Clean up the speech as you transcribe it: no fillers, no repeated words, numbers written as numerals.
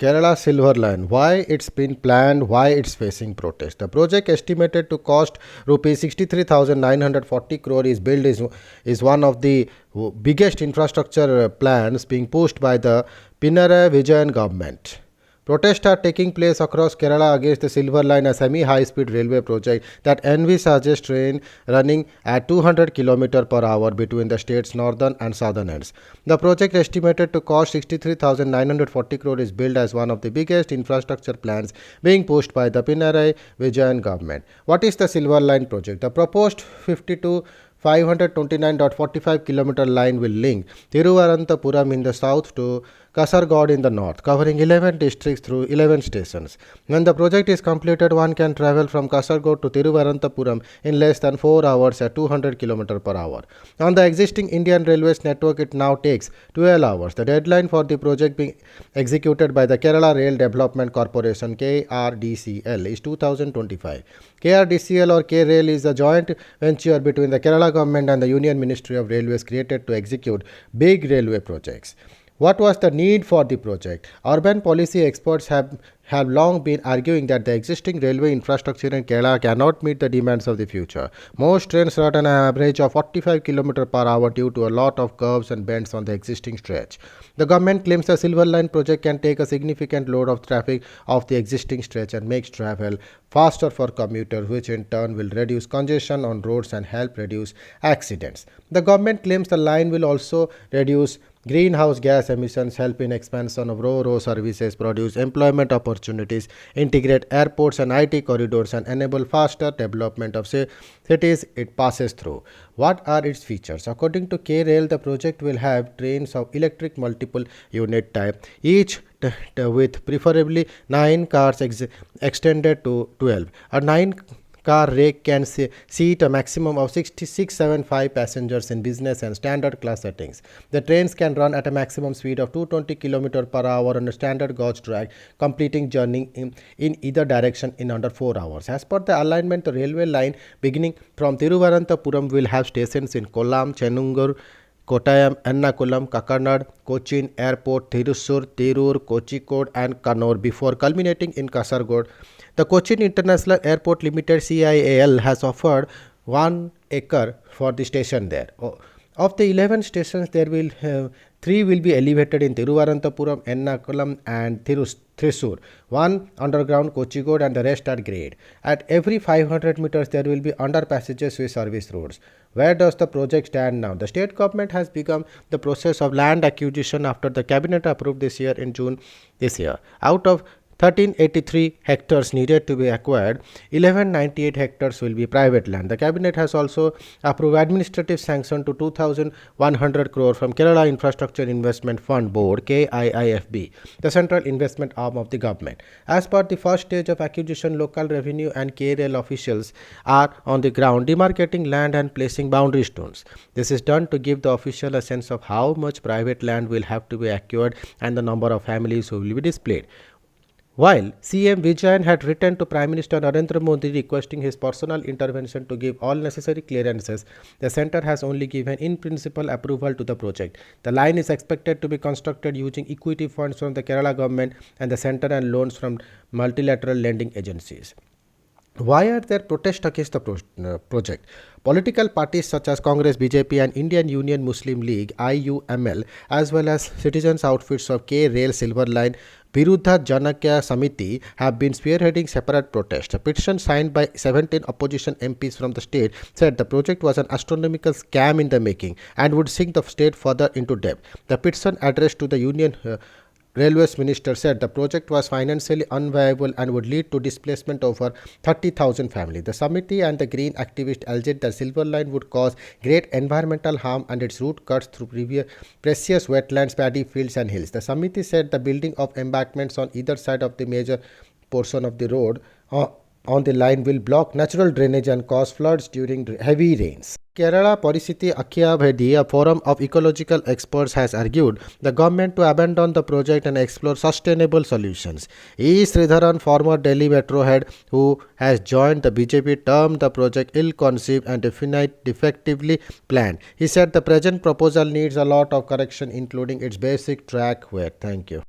Kerala Silver Line. Why it's been planned, why it's facing protest. The project estimated to cost rupees 63,940 crore is one of the biggest infrastructure plans being pushed by the Pinarayi Vijayan government. Protests are taking place across Kerala against the Silver Line, a semi-high-speed railway project that envisages train running at 200 km per hour between the state's northern and southern ends. The project, estimated to cost 63,940 crore, is billed as one of the biggest infrastructure plans being pushed by the Pinarayi Vijayan government. What is the Silver Line project? The proposed 52 529.45 km line will link Thiruvananthapuram in the south to Kasaragod in the north, covering 11 districts through 11 stations. When the project is completed, one can travel from Kasaragod to Thiruvananthapuram in less than 4 hours at 200 km per hour. On the existing Indian Railways network, it now takes 12 hours. The deadline for the project being executed by the Kerala Rail Development Corporation (KRDCL) is 2025. KRDCL or K-Rail is a joint venture between the Kerala government and the Union Ministry of Railways created to execute big railway projects. What was the need for the project? Urban policy experts have long been arguing that the existing railway infrastructure in Kerala cannot meet the demands of the future. Most trains run at an average of 45 km per hour due to a lot of curves and bends on the existing stretch. The government claims the Silver Line project can take a significant load of traffic off the existing stretch and makes travel faster for commuters, which in turn will reduce congestion on roads and help reduce accidents. The government claims the line will also reduce greenhouse gas emissions, help in expansion of ro-ro services, produce employment opportunities, integrate airports and IT corridors, and enable faster development of cities it passes through. What are its features? According to K-Rail, the project will have trains of electric multiple unit type, each with preferably 9 cars extended to 12. A 9-car rake can seat a maximum of 675 passengers in business and standard class settings. The trains can run at a maximum speed of 220 km per hour on a standard gauge track, completing journey in either direction in under 4 hours. As per the alignment, the railway line beginning from Thiruvananthapuram will have stations in Kollam, Chenungur, Kottayam, Ernakulam, Kakanad, Cochin Airport, Thrissur, Tirur, Kozhikode and Kannur before culminating in Kasaragod. The Cochin International Airport Limited (CIAL) has offered 1 acre for the station there. Of the 11 stations, 3 will be elevated in Thiruvananthapuram, Ernakulam and Thrissur, 1 underground Kozhikode and the rest at grade. At every 500 meters, there will be underpassages with service roads. Where does the project stand now? The state government has begun the process of land acquisition after the cabinet approved this year in June this year. Out of 1383 hectares needed to be acquired, 1198 hectares will be private land. The cabinet has also approved administrative sanction to 2,100 crore from Kerala Infrastructure Investment Fund Board (KIIFB), the central investment arm of the government. As per the first stage of acquisition, local revenue and KRL officials are on the ground demarcating land and placing boundary stones. This is done to give the official a sense of how much private land will have to be acquired and the number of families who will be displayed. While CM Vijayan had written to Prime Minister Narendra Modi requesting his personal intervention to give all necessary clearances, the centre has only given in-principle approval to the project. The line is expected to be constructed using equity funds from the Kerala government and the centre and loans from multilateral lending agencies. Why are there protests against the project? Political parties such as Congress, BJP and Indian Union Muslim League (IUML), as well as citizens outfits of K-Rail Silver Line Virudha Janakya Samiti, have been spearheading separate protests. A petition signed by 17 opposition MPs from the state said the project was an astronomical scam in the making and would sink the state further into debt. The petition addressed to the Union Railways Minister said the project was financially unviable and would lead to displacement of over 30,000 families. The Samiti and the Green activist alleged that Silver Line would cause great environmental harm and its route cuts through precious wetlands, paddy fields and hills. The Samiti said the building of embankments on either side of the major portion of the road on the line will block natural drainage and cause floods during heavy rains. Kerala Paristhiti Akhyavedi, a forum of ecological experts, has argued the government to abandon the project and explore sustainable solutions. E. Sridharan, former Delhi Metro head who has joined the BJP, termed the project ill-conceived and defectively planned. He said the present proposal needs a lot of correction, including its basic track width. Thank you.